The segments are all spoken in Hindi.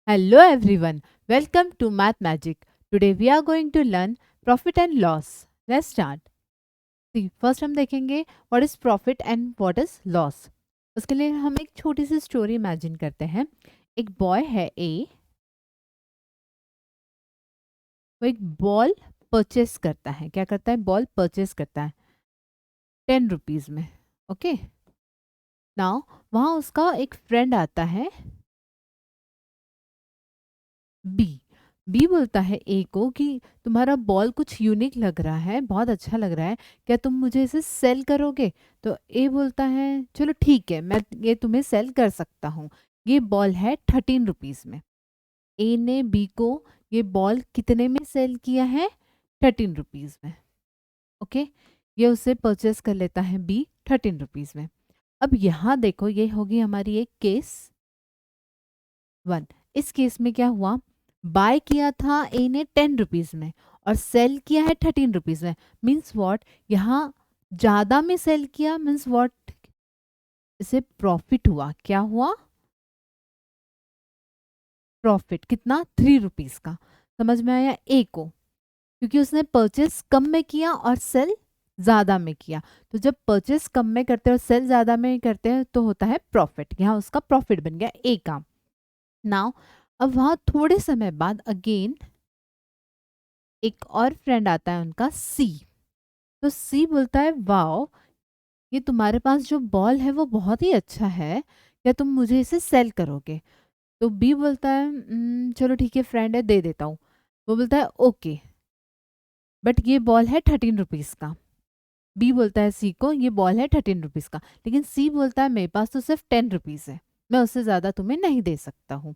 Hello everyone, welcome to Math Magic. Today we are going to learn profit and loss. Let's start. See, first हम देखेंगे what is profit and what is loss. उसके लिए हम एक छोटी सी स्टोरी इमेजिन करते हैं. एक बॉय है ए, वो एक बॉल परचेस करता है. क्या करता है? बॉल परचेस करता है 10 रुपीज़ में. ओके, नाउ वहाँ उसका एक फ्रेंड आता है बी. बी बोलता है ए को कि तुम्हारा बॉल कुछ यूनिक लग रहा है, बहुत अच्छा लग रहा है, क्या तुम मुझे इसे सेल करोगे? तो ए बोलता है चलो ठीक है, मैं ये तुम्हें सेल कर सकता हूँ. ये बॉल है 13 रुपीज़ में. ए ने बी को ये बॉल कितने में सेल किया है? 13 रुपीज़ में. ओके, ये उसे परचेस कर लेता है बी 13 रुपीज़ में. अब यहाँ देखो, ये होगी हमारी एक केस 1. इस केस में क्या हुआ? बाय किया था ए ने 10 रुपीज़ में और सेल किया है 13 रुपीज़ में. Means what? यहाँ ज़्यादा में सेल किया मीन्स वॉट? इसे प्रॉफिट हुआ. क्या हुआ? प्रॉफिट. कितना? 3 रुपीज़ का. समझ में आया ए को? क्योंकि उसने परचेस कम में किया और सेल ज़्यादा में किया. तो जब परचेस कम में करते हैं और सेल ज़्यादा में करते हैं तो होता है प्रॉफिट. यहाँ उसका प्रॉफिट बन गया ए का. नाउ अब वहाँ थोड़े समय बाद अगेन एक और फ्रेंड आता है उनका सी. तो सी बोलता है वाओ, ये तुम्हारे पास जो बॉल है वो बहुत ही अच्छा है, क्या तुम मुझे इसे सेल करोगे? तो बी बोलता है चलो ठीक है, फ्रेंड है, दे देता हूँ." वो बोलता है ओके, बट ये बॉल है 13 रुपीज़ का. बी बोलता है सी को ये बॉल है 13 रुपीज़ का, लेकिन सी बोलता है मेरे पास तो सिर्फ 10 रुपीज़ है, मैं उससे ज़्यादा तुम्हें नहीं दे सकता हूँ.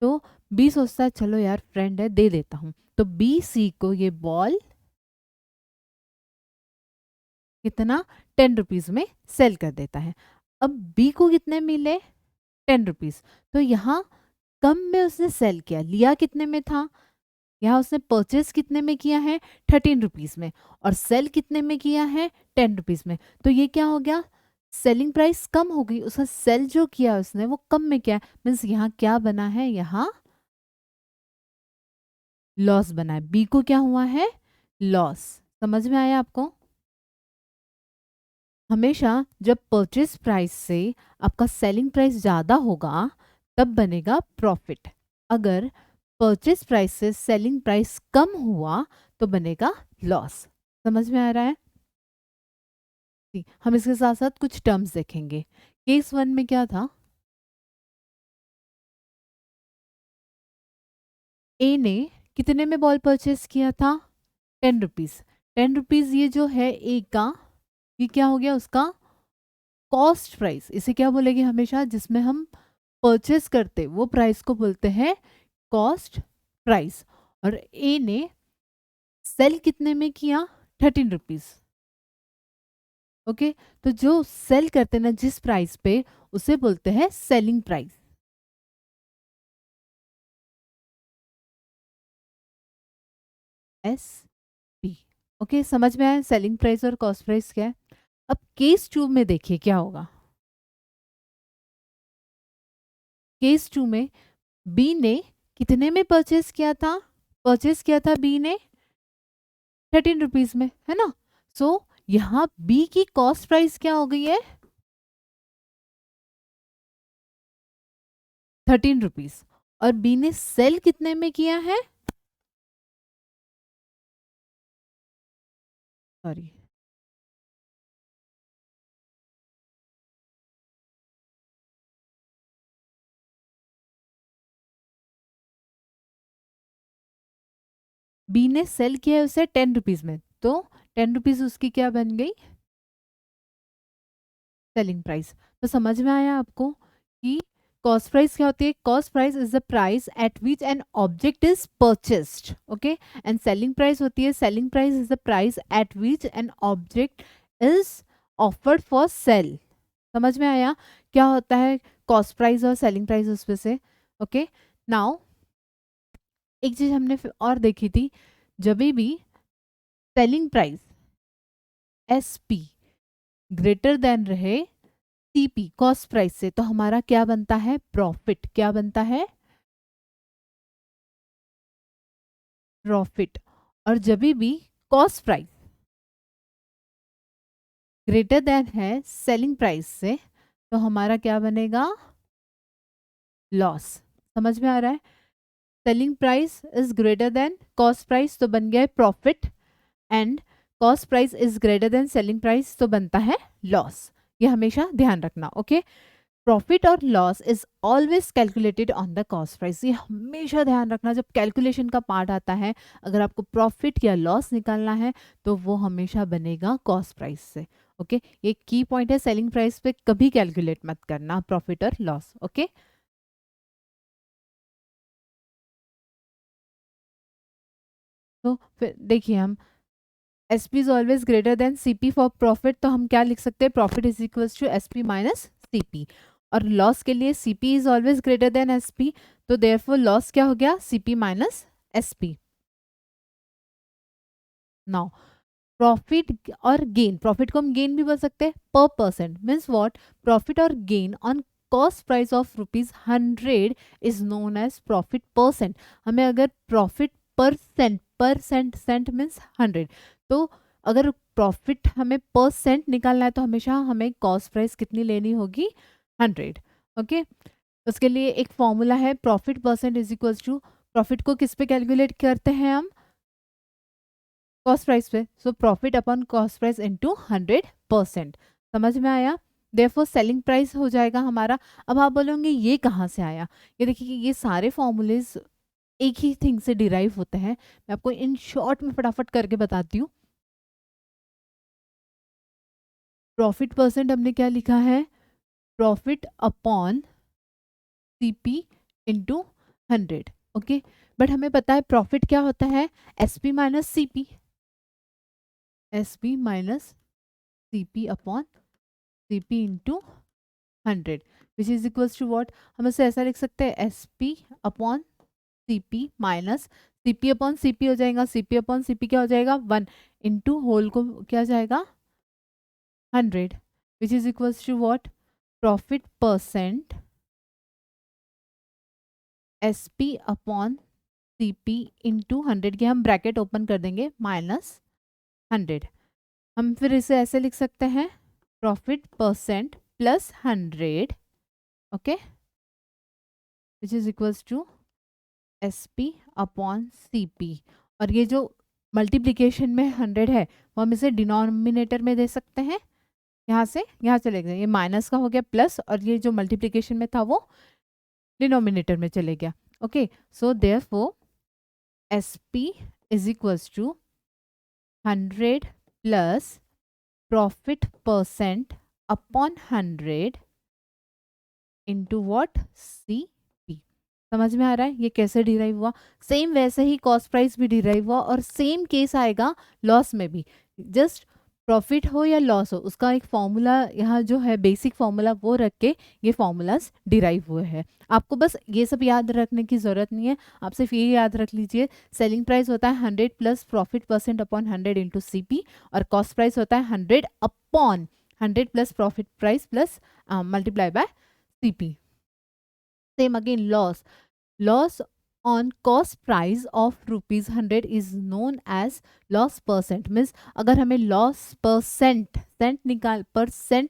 तो बी सोचता है चलो यार, फ्रेंड है, दे देता हूँ. तो बी सी को ये बॉल कितना? 10 रुपीज़ में सेल कर देता है. अब बी को कितने मिले? 10 रुपीज़. तो यहाँ कम में उसने सेल किया. लिया कितने में था? यहाँ उसने परचेस कितने में किया है? 13 रुपीज़ में. और सेल कितने में किया है? 10 रुपीज़ में. तो ये क्या हो गया? सेलिंग प्राइस कम हो गई. उसका सेल जो किया उसने वो कम में किया. मीन्स यहाँ क्या बना है? यहाँ लॉस बना है. बी को क्या हुआ है? लॉस. समझ में आया आपको? हमेशा जब परचेस प्राइस से आपका सेलिंग प्राइस ज़्यादा होगा तब बनेगा प्रॉफिट. अगर परचेस प्राइस से सेलिंग प्राइस कम हुआ तो बनेगा लॉस. समझ में आ रहा है? जी, हम इसके साथ साथ कुछ टर्म्स देखेंगे. केस 1 में क्या था? ए ने कितने में बॉल परचेस किया था? 10 रुपीज़. 10 रुपीज़ ये जो है ए का, ये क्या हो गया? उसका कॉस्ट प्राइस. इसे क्या बोलेंगे? हमेशा जिसमें हम परचेस करते वो प्राइस को बोलते हैं कॉस्ट प्राइस. और ए ने सेल कितने में किया? 13 रुपीज़. ओके, तो जो सेल करते ना जिस प्राइस पे, उसे बोलते हैं selling price. S P. Okay, समझ में आया सेलिंग प्राइस और कॉस्ट प्राइस क्या है? अब केस 2 में देखिए क्या होगा. केस 2 में बी ने कितने में परचेस किया था? परचेस किया था बी ने 13 रुपीज़ में, है ना? सो यहाँ बी की कॉस्ट प्राइस क्या हो गई है? 13 रुपीज़. और बी ने सेल कितने में किया है? सॉरी, बी ने सेल किया है उसे 10 रुपीज़ में, तो 10 रुपीज़ उसकी क्या बन गई? Selling price. तो समझ में आया आपको कि कॉस्ट प्राइस क्या होती है? Cost price is the price at which an object is purchased. Okay, and selling price होती है, selling price is the price at which an object is offered for sale. समझ में आया क्या होता है कॉस्ट प्राइस और सेलिंग प्राइस उसमें से? ओके, नाउ एक चीज हमने और देखी थी. जब भी selling price S P greater than रहे सीपी कॉस्ट प्राइस से, तो हमारा क्या बनता है? प्रॉफिट. क्या बनता है? प्रॉफिट, और जब भी कॉस्ट प्राइस ग्रेटर देन है सेलिंग प्राइस से, तो हमारा क्या बनेगा? लॉस। समझ में आ रहा है? Selling price is greater than cost price तो बन गया है profit, and cost price is greater than selling price तो बनता है लॉस। ये हमेशा ध्यान रखना, ओके? प्रॉफिट और loss is always calculated on the cost price. ये हमेशा ध्यान रखना, जब कैलकुलेशन का पार्ट आता है, अगर आपको प्रॉफिट या लॉस निकालना है तो वो हमेशा बनेगा कॉस्ट प्राइस से, ओके? ये की पॉइंट है, सेलिंग प्राइस पे कभी कैलकुलेट मत करना प्रॉफिट और लॉस, ओके? तो फिर देखिए, हम S P is always greater than C P for profit, तो हम क्या लिख सकते हैं? Profit is equals to S P minus C P. और लॉस के लिए C P is always greater than S P, तो देयरफॉर लॉस क्या हो गया? C P minus S P. Now profit और गेन, प्रॉफिट को हम गेन भी बोल सकते हैं, पर परसेंट मीन्स व्हाट? प्रॉफिट और gain on cost price of ₹100 is known as profit percent. हमें अगर प्रॉफिट परसेंट सेंट मीन्स 100, तो अगर प्रॉफिट हमें परसेंट निकालना है तो हमेशा हमें कॉस्ट प्राइस कितनी लेनी होगी? 100, ओके? उसके लिए एक फॉर्मूला है, profit percent is equals to, profit को किस पे कैलकुलेट करते हैं हम? कॉस्ट प्राइस पे, so profit upon cost price into 100%। समझ में आया? देयरफॉर सेलिंग प्राइस हो जाएगा हमारा। अब आप बोलोगे ये कहाँ से आया? ये देखिए कि ये सारे फॉर्मूलेज एक ही थिंग से डिराइव होते हैं। मैं आपको इन शॉर्ट में फटाफट करके बताती हूँ। प्रॉफिट परसेंट हमने क्या लिखा है? Profit upon CP into 100, okay? But हमें पता है प्रॉफिट क्या होता है? SP minus CP, SP minus CP upon CP into 100 which is equals to what? हम इसे ऐसा लिख सकते हैं, S P upon C P minus C P upon C P हो जाएगा, C P upon C P क्या हो जाएगा? 1 इंटू होल को क्या जाएगा? 100 which is equals to what? Profit percent S P upon C P into 100 के हम ब्रैकेट ओपन कर देंगे, माइनस 100। हम फिर इसे ऐसे लिख सकते हैं, profit percent plus 100, okay, which is equals to S P upon C P. और ये जो मल्टीप्लीकेशन में 100 है वो हम इसे डिनोमिनेटर में दे सकते हैं, यहाँ से यहाँ चले गए, ये माइनस का हो गया प्लस, और ये जो मल्टीप्लीकेशन में था वो डिनोमिनेटर में चले गया, okay? So therefore S P is equals to 100 plus profit percent upon 100 into what? C P. समझ में आ रहा है ये कैसे डिराइव हुआ? सेम वैसे ही कॉस्ट प्राइस भी डिराइव हुआ, और सेम केस आएगा लॉस में भी। जस्ट प्रॉफिट हो या लॉस हो, उसका एक फॉर्मूला यहाँ जो है बेसिक फॉर्मूला वो रख के ये फॉर्मूलाज डिराइव हुए हैं। आपको बस ये सब याद रखने की ज़रूरत नहीं है, आप सिर्फ ये याद रख लीजिए, सेलिंग प्राइस होता है 100 plus profit percent upon 100 into C P, और कॉस्ट प्राइस होता है 100 upon 100 plus profit price plus multiply by CP. Same again, loss. Loss on cost price of ₹100 is known as loss percent. Means अगर हमें loss परसेंट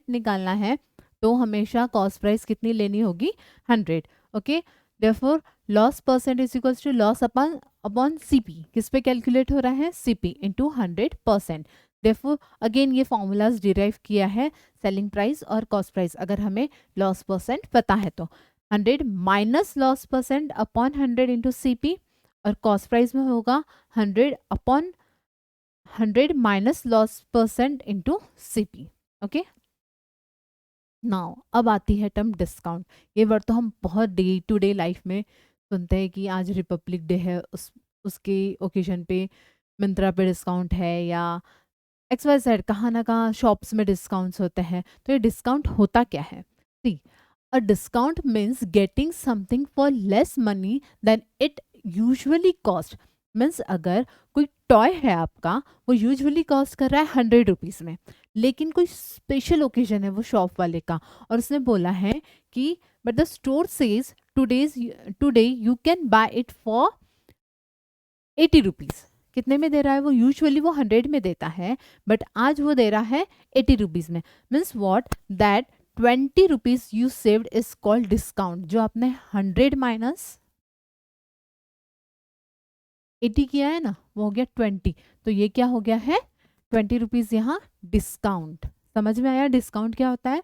निकालना है तो हमेशा cost price कितनी लेनी होगी? 100. Okay. Therefore, loss percent is equals to loss upon CP. किस पे कैलकुलेट हो रहा है? CP into 100%. Therefore, अगेन ये फॉर्मूलाज डिराइव किया है सेलिंग प्राइस और कॉस्ट प्राइस, अगर हमें लॉस परसेंट पता है तो 100 minus loss percent upon 100 into C P, और कॉस्ट प्राइस में होगा 100 upon 100 minus loss percent into C P, okay? Now अब आती है टर्म डिस्काउंट। ये वर्ड तो हम बहुत डे टू डे लाइफ में सुनते हैं कि आज रिपब्लिक डे है, उसके ओकेजन पे मिंत्रा पे डिस्काउंट है, या एक्स वाई जेड कहाँ ना कहाँ शॉप्स में डिस्काउंट्स होते हैं। तो ये डिस्काउंट होता क्या है? See, a discount means getting something for less money than it usually cost. Means अगर कोई टॉय है आपका, वो यूजुअली कॉस्ट कर रहा है 100 रुपीज़ में, लेकिन कोई स्पेशल ओकेजन है वो शॉप वाले का, और उसने बोला है कि but the store says today you can buy it for 80 rupees. कितने में दे रहा है वो? यूजुअली वो 100 में देता है, बट आज वो दे रहा है 80 रुपीज़ में। Means what? That 20 rupees you saved is called discount. जो आपने 100 माइनस 80 किया है ना, वो हो गया 20। तो ये क्या हो गया है? 20 रुपीज़ यहाँ डिस्काउंट। समझ में आया डिस्काउंट क्या होता है?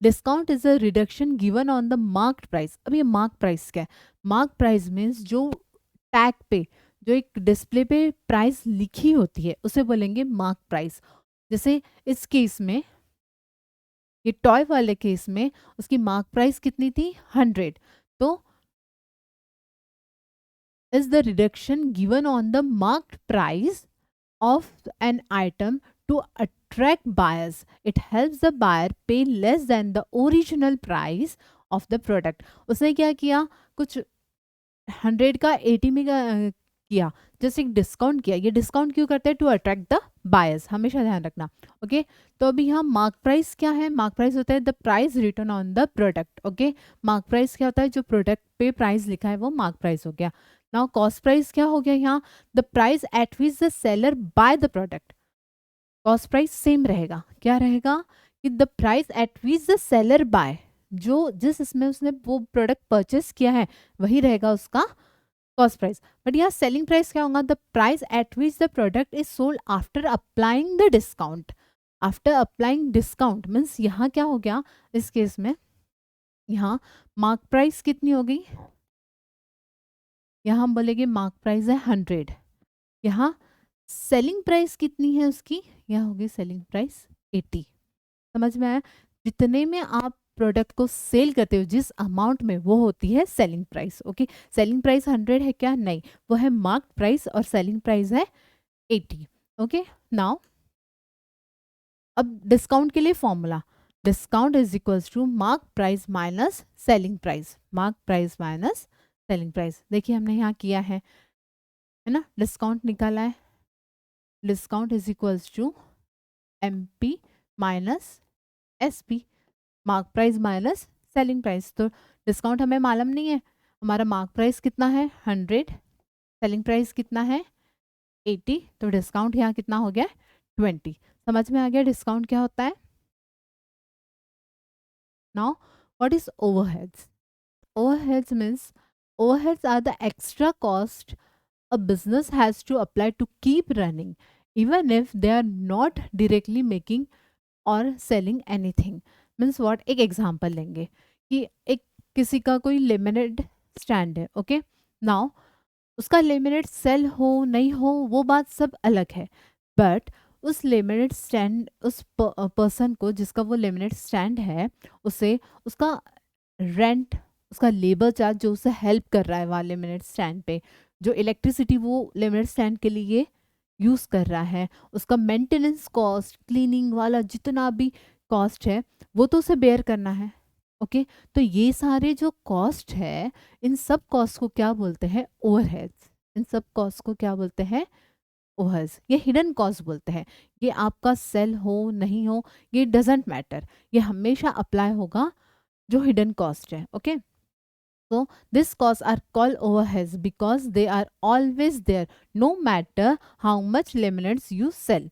Discount is a reduction given on the marked price. अब ये मार्क प्राइस क्या है? मार्क प्राइस मीन्स जो टैग पे, जो एक डिस्प्ले पे प्राइस लिखी होती है, उसे बोलेंगे मार्क प्राइस। जैसे इस केस में, ये टॉय वाले केस में, उसकी मार्क प्राइस कितनी थी? 100। तो is the reduction given on the marked price of an item to attract buyers. It helps the buyer pay less than the original price of the product. उसने क्या किया? कुछ 100 का 80 में किया, जैसे एक डिस्काउंट किया। ये डिस्काउंट क्यों करते हैं? टू अट्रैक्ट द बायर्स, हमेशा ध्यान रखना। ओके, तो अभी यहाँ मार्क प्राइस क्या है? मार्क प्राइस होता है the price return on the product. Okay, mark price क्या होता है? जो प्रोडक्ट पे प्राइस लिखा है वो मार्क प्राइस हो गया। नाउ कॉस्ट प्राइस क्या हो गया यहाँ? The price at which the seller buy the product. Cost price same रहेगा। क्या रहेगा? कि the price at which the seller buy, जो जिस इसमें उसने वो प्रोडक्ट परचेस किया है वही रहेगा उसका कॉस्ट प्राइस। बट यहाँ सेलिंग प्राइस क्या होगा? The price at which the product is sold after applying the discount. After applying discount means यहाँ क्या हो गया इस केस में? यहाँ मार्क प्राइस कितनी हो गई? यहाँ हम बोलेंगे मार्क प्राइस है 100। यहाँ सेलिंग प्राइस कितनी है उसकी? यहाँ होगी सेलिंग प्राइस 80। समझ में आया? जितने में आप प्रोडक्ट को सेल करते हो, जिस अमाउंट में, वो होती है selling price. Okay, selling price 100 है क्या? नहीं, वो है मार्क प्राइस और सेलिंग प्राइस है 80। ओके, नाउ अब डिस्काउंट के लिए formula, discount is equals to mark price minus selling price. Mark price minus selling price. देखिए हमने यहाँ किया है ना, डिस्काउंट निकाला है। Discount is equals to MP minus SP, mark price minus selling price. तो डिस्काउंट हमें मालूम नहीं है, हमारा मार्क प्राइस कितना है? 100, सेलिंग प्राइस कितना है? 80। तो डिस्काउंट यहाँ कितना हो गया? 20। समझ में आ गया डिस्काउंट क्या होता है? Now what is overheads? Overheads means, overheads are the extra cost a business has to apply to keep running, even if they are not directly making or selling anything. Means what? एक एग्जाम्पल लेंगे कि एक किसी का कोई लेमिनेट स्टैंड है। ओके, नाउ उसका लेमिनेट सेल हो नहीं हो वो बात सब अलग है, बट उस लेमिनेट स्टैंड, उस पर्सन को जिसका वो लेमिनेट स्टैंड है, उसे उसका रेंट, उसका लेबर चार्ज, जो उसे हेल्प कर रहा है वहाँ लेमिनेट स्टैंड पे, जो इलेक्ट्रिसिटी वो लेमिनेट स्टैंड के लिए यूज़ कर रहा है, उसका मेंटेनेंस कॉस्ट, क्लीनिंग वाला जितना भी कॉस्ट है, वो तो उसे बेयर करना है। ओके, तो ये सारे जो कॉस्ट है, इन सब कॉस्ट को क्या बोलते हैं? ओवरहेड्स। इन सब कॉस्ट को क्या बोलते हैं? ओवरहेड्स। ये हिडन कॉस्ट बोलते हैं। ये आपका सेल हो नहीं हो, ये डजेंट मैटर, ये हमेशा अप्लाई होगा जो हिडन कॉस्ट है। Okay, so these costs are called overheads because they are always there no matter how much laminates you sell.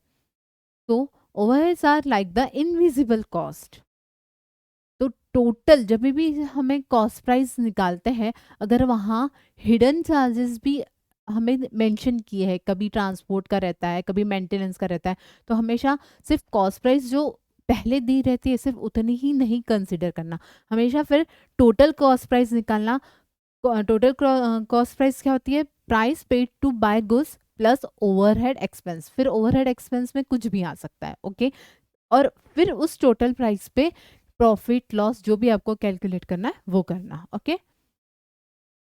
So overheads are like the invisible cost. तो टोटल जब भी हमें कॉस्ट प्राइस निकालते हैं, अगर वहाँ हिडन चार्जेस भी हमें मेंशन किए हैं, कभी ट्रांसपोर्ट का रहता है, कभी मेंटेनेंस का रहता है, तो हमेशा सिर्फ कॉस्ट प्राइस जो पहले दी रहती है सिर्फ उतनी ही नहीं कंसिडर करना, हमेशा फिर टोटल कॉस्ट प्राइस निकालना। टोटल कॉस्ट प्राइस क्या होती है? Price paid to buy goods plus overhead expense. फिर ओवरहेड एक्सपेंस में कुछ भी आ सकता है। ओके, और फिर उस टोटल प्राइस पे प्रॉफिट लॉस जो भी आपको कैलकुलेट करना है वो करना। ओके।